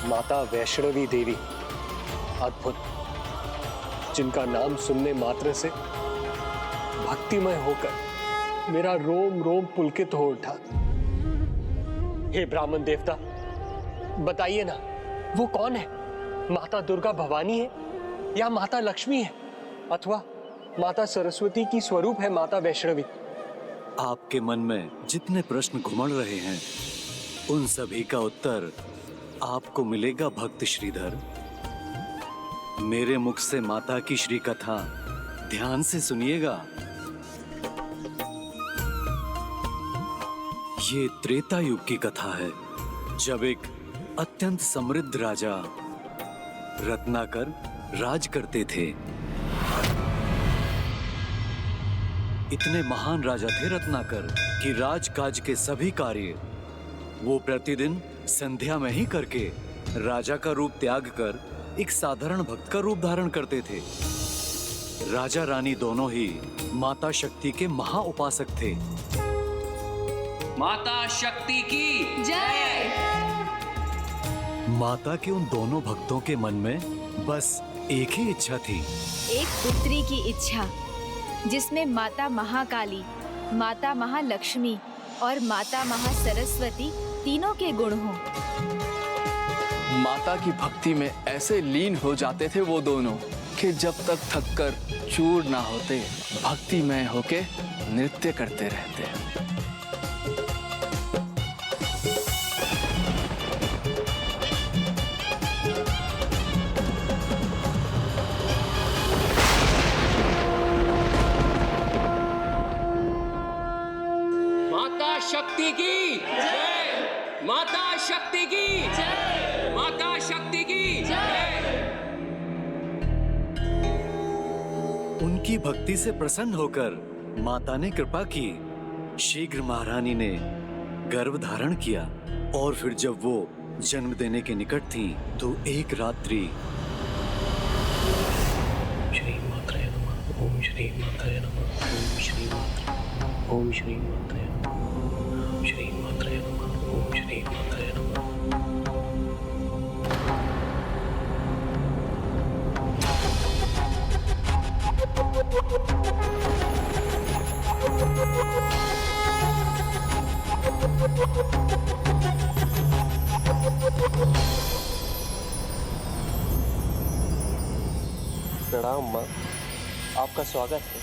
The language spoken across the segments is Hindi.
माता वैष्णवी देवी, अद्भुत, जिनका नाम सुनने मात्र से भक्तिमय होकर मेरा रोम रोम पुलकित हो उठा। हे ब्राह्मण देवता, बताइए ना, वो कौन है? माता दुर्गा भवानी है या माता लक्ष्मी है अथवा माता सरस्वती की स्वरूप है माता वैष्णवी? आपके मन में जितने प्रश्न घुमड़ रहे हैं उन सभी का उत्तर आपको मिलेगा भक्त श्रीधर। मेरे मुख से माता की श्री कथा ध्यान से सुनिएगा। ये त्रेता युग की कथा है, जब एक अत्यंत समृद्ध राजा रत्नाकर राज करते थे। इतने महान राजा थे रत्नाकर कि राजकाज के सभी कार्य वो प्रतिदिन संध्या में ही करके राजा का रूप त्याग कर एक साधारण भक्त का रूप धारण करते थे। राजा रानी दोनों ही माता शक्ति के महा उपासक थे। माता शक्ति की जय। माता के उन दोनों भक्तों के मन में बस एक ही इच्छा थी, एक पुत्री की इच्छा, जिसमें माता महाकाली, माता महालक्ष्मी और माता महासरस्वती तीनों के गुण हों। माता की भक्ति में ऐसे लीन हो जाते थे वो दोनों कि जब तक थककर चूर ना होते, भक्तिमय होके नृत्य करते रहते। माता शक्ति की जय। माता शक्ति की जय। माता शक्ति की जय। उनकी भक्ति से प्रसन्न होकर माता ने कृपा की। शीघ्र महारानी ने गर्भ धारण किया और फिर जब वो जन्म देने के निकट थी तो एक रात्रि श्री मात्रे नमः, ओम श्री मात्रे नमः, ओम श्री मात्रे, ओम श्री मात्रे नमः, श्री मात्रे नमः, ओम श्री मात्रे नमः। प्रणाम माँ, आपका स्वागत है।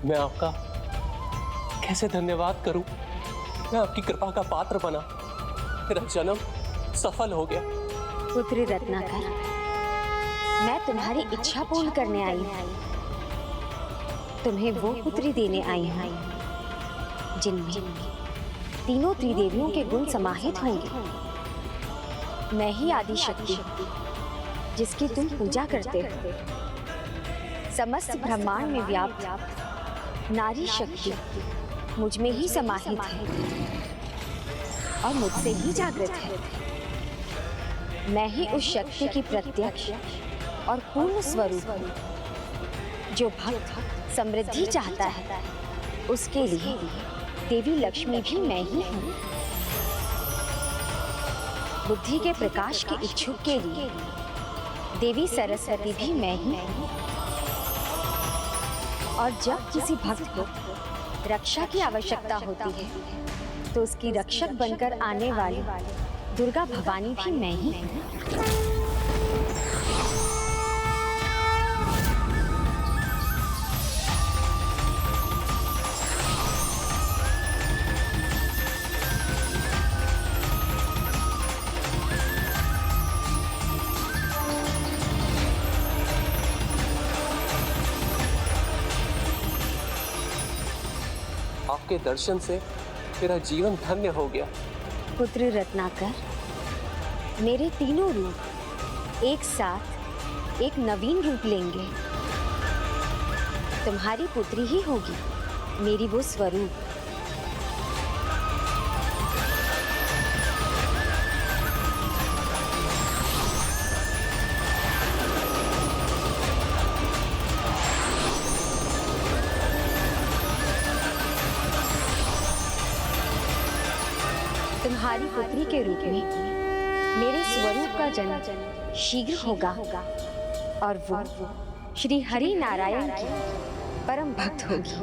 मैं आपका कैसे धन्यवाद करूं? मैं आपकी कृपा का पात्र बना, मेरा जन्म सफल हो गया। पुत्री रत्नाकर, मैं तुम्हारी इच्छा पूर्ण करने आई हूँ। तुम्हें वो पुत्री देने आई हूँ जिनमें तीनों त्रिदेवियों के गुण समाहित होंगे। मैं ही आदि शक्ति, जिसकी तुम पूजा करते हो, समस्त ब्रह्मांड में व्याप्त नारी शक्ति मुझ में ही समाहित है और मुझसे ही जागृत है। मैं ही उस शक्ति की प्रत्यक्ष और पूर्ण स्वरूप हूँ। जो भक्त समृद्धि चाहता है उसके लिए देवी लक्ष्मी भी मैं ही हूँ। बुद्धि के प्रकाश के इच्छुक के लिए देवी सरस्वती भी मैं ही हूँ। और जब किसी भक्त को रक्षा की आवश्यकता होती है तो उसकी रक्षक बनकर आने वाली दुर्गा भवानी भी मैं ही हूँ। आपके दर्शन से मेरा जीवन धन्य हो गया। पुत्र रत्नाकर, मेरे तीनों रूप एक साथ एक नवीन रूप लेंगे। तुम्हारी पुत्री ही होगी मेरी वो स्वरूप। तुम्हारी पुत्री के रूप में मेरे स्वरूप का जन्म शीघ्र होगा और वो श्री हरि नारायण की परम भक्त होगी।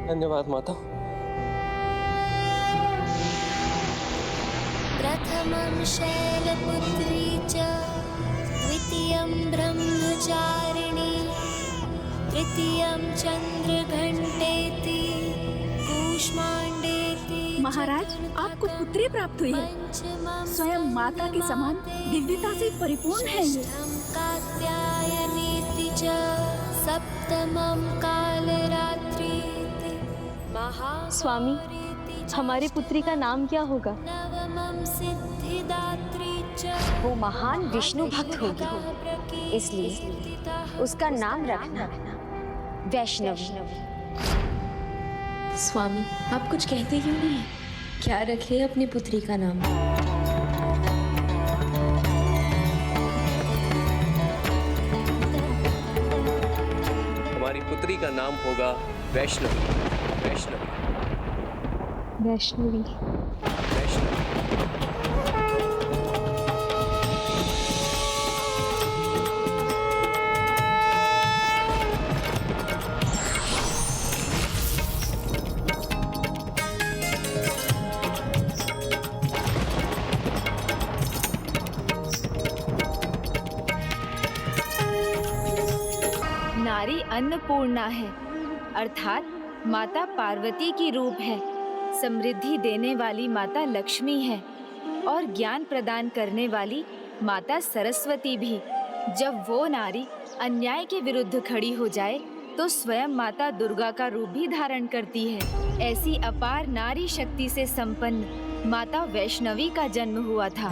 धन्यवाद माता। प्रथमं शैलपुत्री च द्वितीयं ब्रह्मचारिणी तृतीयं चंद्रघंटेति कूष्मांडेति। महाराज, आपको पुत्री प्राप्त हुई है। स्वयं माता के समान दिव्यता से परिपूर्ण है ये। कात्यायनीति च सप्तमं कालरात्रिति स्वामी, हमारी पुत्री का नाम क्या होगा? नवमं सिद्धिदात्री च। वो महान विष्णु भक्त होगी, इसलिए उसका नाम रखना वैष्णवी। स्वामी, आप कुछ कहते क्यों नहीं? क्या रखे अपनी पुत्री का नाम? हमारी पुत्री का नाम होगा वैष्णवी। वैष्णवी। वैष्णवी। वैष्णवी। नारी अन्नपूर्णा है, अर्थात माता पार्वती की रूप है। समृद्धि देने वाली माता लक्ष्मी है और ज्ञान प्रदान करने वाली माता सरस्वती भी। जब वो नारी अन्याय के विरुद्ध खड़ी हो जाए तो स्वयं माता दुर्गा का रूप भी धारण करती है। ऐसी अपार नारी शक्ति से संपन्न माता वैष्णवी का जन्म हुआ था।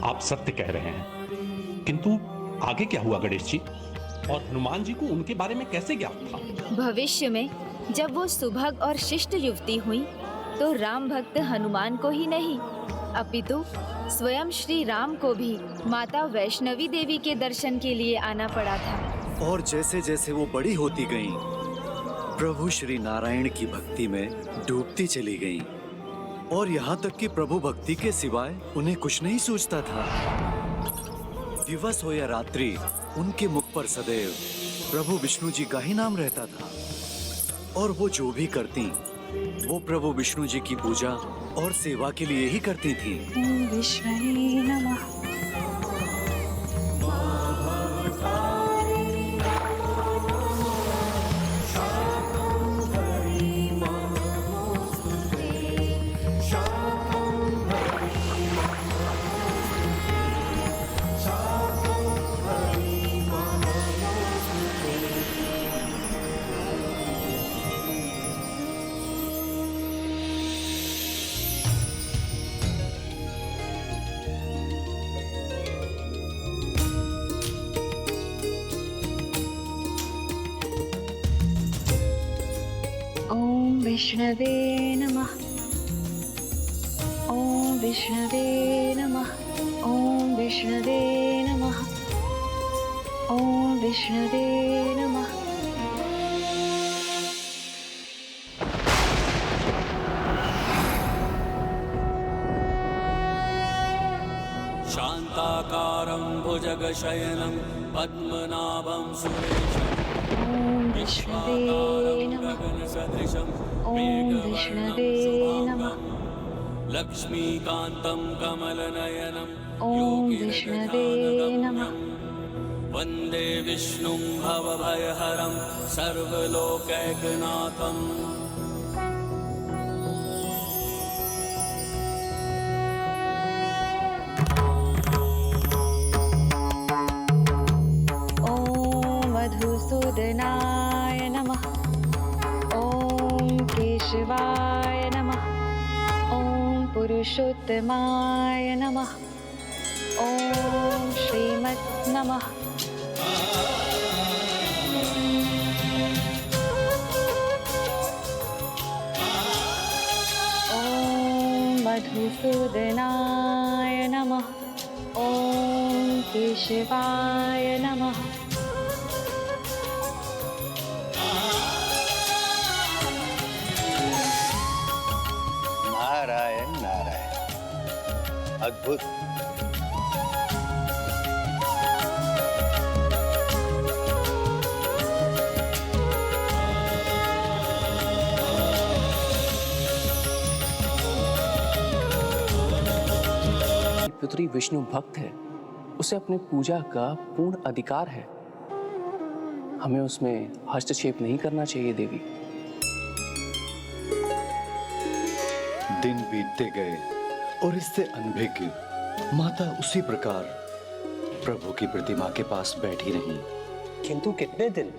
आप सत्य कह रहे हैं, किंतु आगे क्या हुआ गणेश जी? और हनुमान जी को उनके बारे में कैसे ज्ञात था? भविष्य में जब वो सुभग और शिष्ट युवती हुई तो राम भक्त हनुमान को ही नहीं अपितु स्वयं श्री राम को भी माता वैष्णवी देवी के दर्शन के लिए आना पड़ा था। और जैसे जैसे वो बड़ी होती गईं, प्रभु श्री नारायण की भक्ति में डूबती चली गईं, और यहाँ तक कि प्रभु भक्ति के सिवाय उन्हें कुछ नहीं सूझता था। दिवस हो या रात्रि, उनके मुख पर सदैव प्रभु विष्णु जी का ही नाम रहता था, और वो जो भी करती वो प्रभु विष्णु जी की पूजा और सेवा के लिए ही करती थी। ओम विष्णवे नमः। विष्णवे नमः। ओम विष्णवे नमः। ओम विष्णवे नमः। ओम विष्णवे नमः। शान्ताकारं भुजगशयनं पद्मनाभं सुरेशं विष्णवे नमः। ओम विष्णवे नमः। लक्ष्मीकान्तं कमलनयनं ओम विष्णवे नमः। वन्दे विष्णुं भवभयहरं सर्वलोकैकनाथम्। मधुसूदनाय नमः। ओम केशवाय नमः। पुरुषोत्तमाय नमः। ओम श्रीमत् नमः। ओम मधुसूदनाय नमः। ओम केशवाय नमः। नारायण नारायण, अद्भुत। पुत्री विष्णु भक्त है, उसे अपने पूजा का पूर्ण अधिकार है। हमें उसमें हस्तक्षेप नहीं करना चाहिए देवी। दिन बीतते गए और इससे अनभिज्ञ माता उसी प्रकार प्रभु की प्रतिमा के पास बैठी रही। किंतु कितने दिन?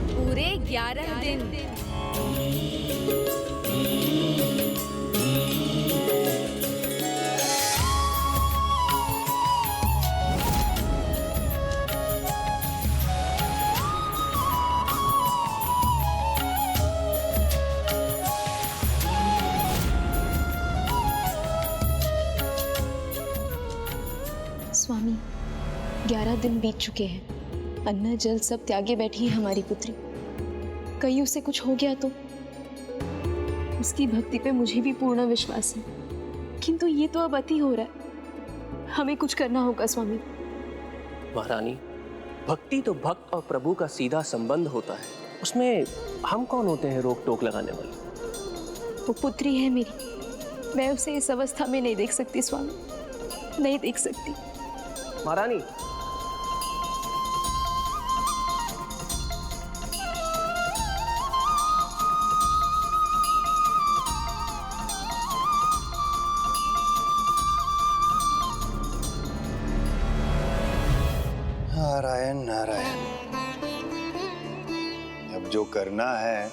पूरे 11 दिन। स्वामी, 11 दिन बीत चुके हैं। अन्न जल सब त्यागे बैठी है हमारी पुत्री। कहीं उसे कुछ हो गया तो? उसकी भक्ति पे मुझे भी पूर्ण विश्वास है, किंतु ये तो अब अति हो रहा है। हमें कुछ करना होगा स्वामी। महारानी, भक्ति तो भक्त और प्रभु का सीधा संबंध होता है, उसमें हम कौन होते हैं रोक टोक लगाने वाले? वो पुत्री है मेरी, मैं उसे इस अवस्था में नहीं देख सकती स्वामी, नहीं देख सकती। महारानी, नारायण नारायण, अब जो करना है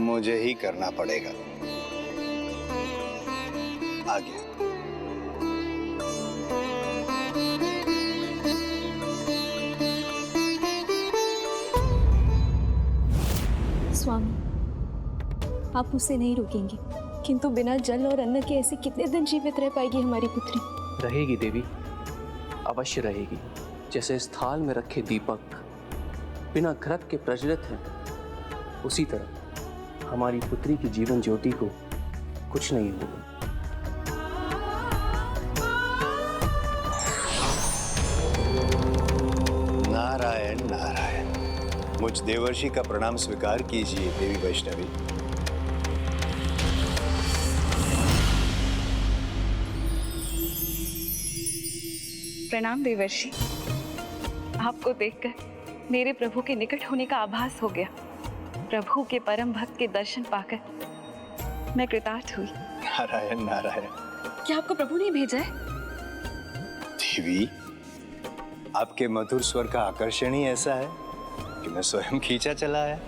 मुझे ही करना पड़ेगा। आगे। स्वामी, आप उसे नहीं रोकेंगे, किंतु बिना जल और अन्न के ऐसे कितने दिन जीवित रह पाएगी हमारी पुत्री? रहेगी देवी, अवश्य रहेगी। जैसे इस थाल में रखे दीपक बिना घृत के प्रज्वलित हैं, उसी तरह हमारी पुत्री की जीवन ज्योति को कुछ नहीं होगा। नारायण नारायण, मुझ देवर्षि का प्रणाम स्वीकार कीजिए देवी वैष्णवी। प्रणाम देवर्षि। आपको देखकर मेरे प्रभु के निकट होने का आभास हो गया। प्रभु के परम भक्त के दर्शन पाकर मैं कृतार्थ हुई। नारायण नारायण। क्या आपको प्रभु ने भेजा है? देवी, आपके मधुर स्वर का आकर्षण ही ऐसा है कि मैं स्वयं खींचा चला आया।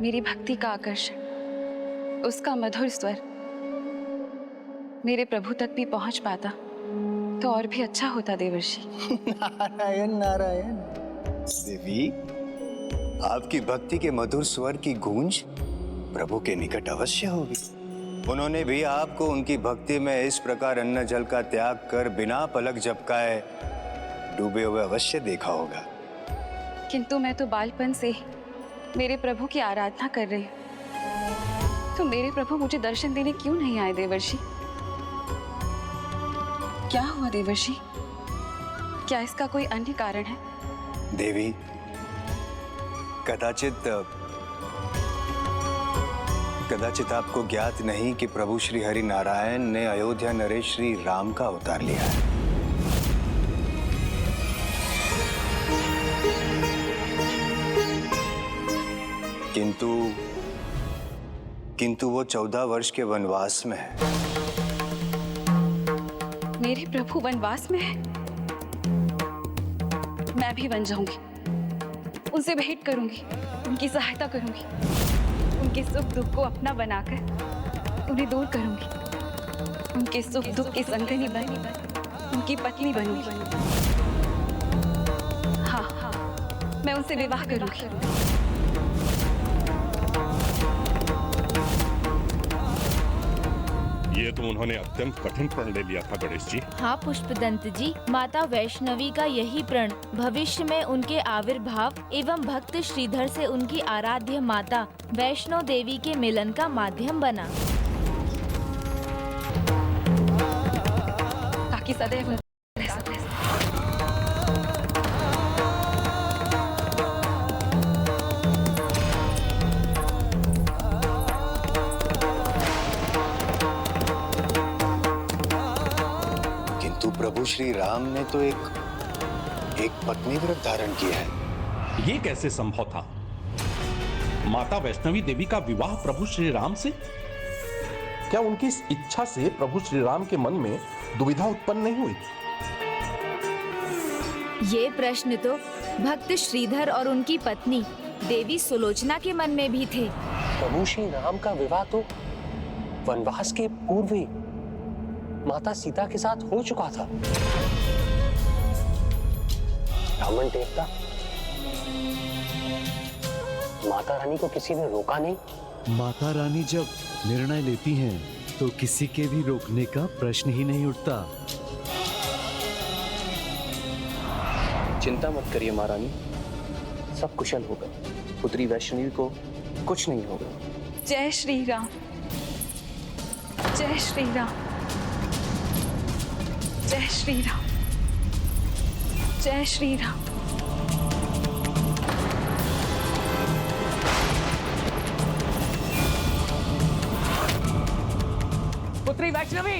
मेरी भक्ति का आकर्षण, उसका मधुर स्वर मेरे प्रभु तक भी पहुंच पाता तो और भी अच्छा होता देवर्षि। नारायण नारायण। देवी, आपकी भक्ति के मधुर स्वर की गूंज प्रभु के निकट अवश्य होगी। उन्होंने भी आपको उनकी भक्ति में इस प्रकार अन्न जल का त्याग कर बिना पलक झपकाए डूबे हुए अवश्य देखा होगा। किंतु मैं तो बालपन से ही मेरे प्रभु की आराधना कर रही हूँ, तो मेरे प्रभु मुझे दर्शन देने क्यों नहीं आए देवर्षि? क्या हुआ देवर्षि? क्या इसका कोई अन्य कारण है? देवी, कदाचित आपको ज्ञात नहीं कि प्रभु श्री हरि नारायण ने अयोध्या नरेश श्री राम का अवतार लिया है। किंतु वो 14 वर्ष के वनवास में है। मेरे प्रभु वनवास में है? मैं भी बन जाऊंगी, उनसे भेंट करूंगी, उनकी सहायता करूंगी, उनके सुख दुख को अपना बनाकर उन्हें दूर करूंगी। उनके सुख दुख की संगनी बन उनकी पत्नी बनूंगी। हाँ, मैं उनसे विवाह करूंगी। ये तो उन्होंने अत्यंत कठिन प्रण ले लिया था गणेश जी। हाँ पुष्पदंत जी, माता वैष्णवी का यही प्रण भविष्य में उनके आविर्भाव एवं भक्त श्रीधर से उनकी आराध्य माता वैष्णो देवी के मिलन का माध्यम बना, ताकि सदैव रह सके। किंतु प्रभु श्री राम ने तो एक पत्नी व्रत धारण किया है। ये कैसे संभव था? माता वैष्णवी देवी का विवाह प्रभु श्री राम से? क्या उनकी इस इच्छा से प्रभु श्री राम के मन में दुविधा उत्पन्न नहीं हुई? ये प्रश्न तो भक्त श्रीधर और उनकी पत्नी देवी सुलोचना के मन में भी थे। प्रभु श्री राम का विवाह तो वनवास के पूर्व ही माता सीता के साथ हो चुका था। रावण देवता, माता रानी को किसी ने रोका नहीं। माता रानी जब निर्णय लेती हैं तो किसी के भी रोकने का प्रश्न ही नहीं उठता। चिंता मत करिए महारानी, सब कुशल होगा। पुत्री वैष्णवी को कुछ नहीं होगा। जय श्री राम, जय श्री राम, जय श्री राम, जय श्री राम। पुत्री वैष्णवी,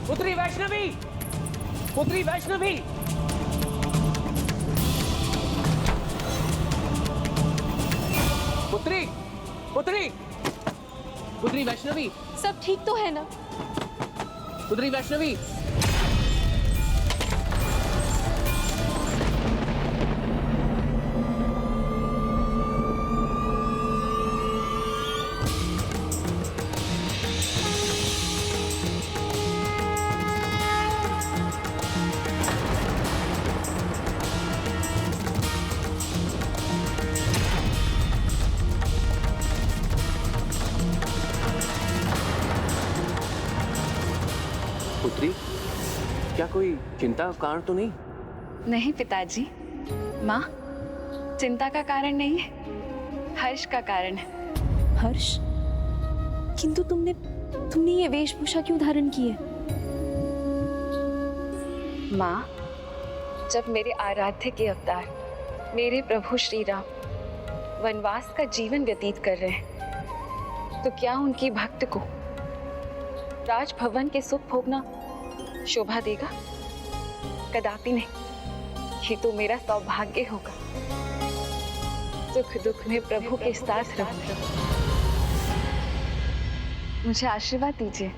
पुत्री वैष्णवी, पुत्री वैष्णवी। पुत्री, पुत्री, पुत्री वैष्णवी। सब ठीक तो है ना? पुत्री वैष्णवी। पुत्री, क्या कोई चिंता का कारण तो नहीं? नहीं पिताजी, माँ, चिंता का कारण नहीं है, हर्ष का कारण है। हर्ष? किंतु तुमने ये वेशभूषा क्यों धारण की है? माँ, जब मेरे आराध्य के अवतार मेरे प्रभु श्री राम वनवास का जीवन व्यतीत कर रहे हैं, तो क्या उनकी भक्त को राजभवन के सुख भोगना शोभा देगा? कदापि नहीं। ये तो मेरा सौभाग्य होगा। सुख दुख में प्रभु के साथ रहूंगा। मुझे आशीर्वाद दीजिए।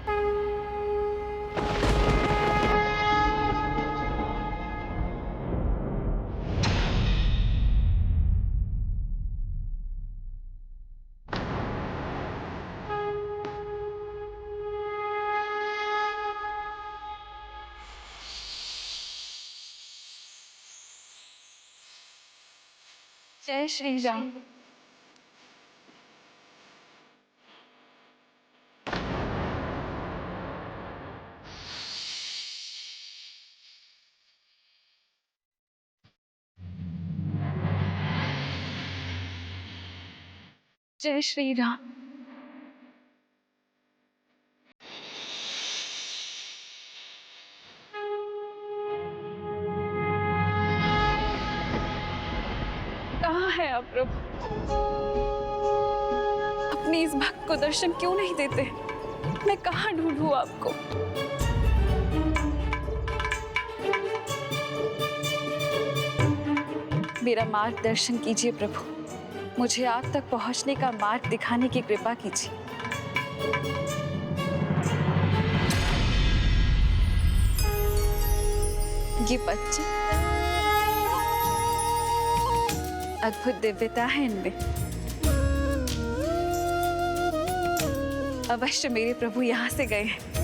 जय श्री राम। जय श्री राम। कहाँ है आप प्रभु? अपने इस भक्त को दर्शन क्यों नहीं देते? मैं कहाँ ढूंढूं आपको? मेरा मार्गदर्शन कीजिए प्रभु। मुझे आप तक पहुंचने का मार्ग दिखाने की कृपा कीजिए। ये बच्चे, अद्भुत दिव्यता है इनमें। अवश्य मेरे प्रभु यहाँ से गए हैं।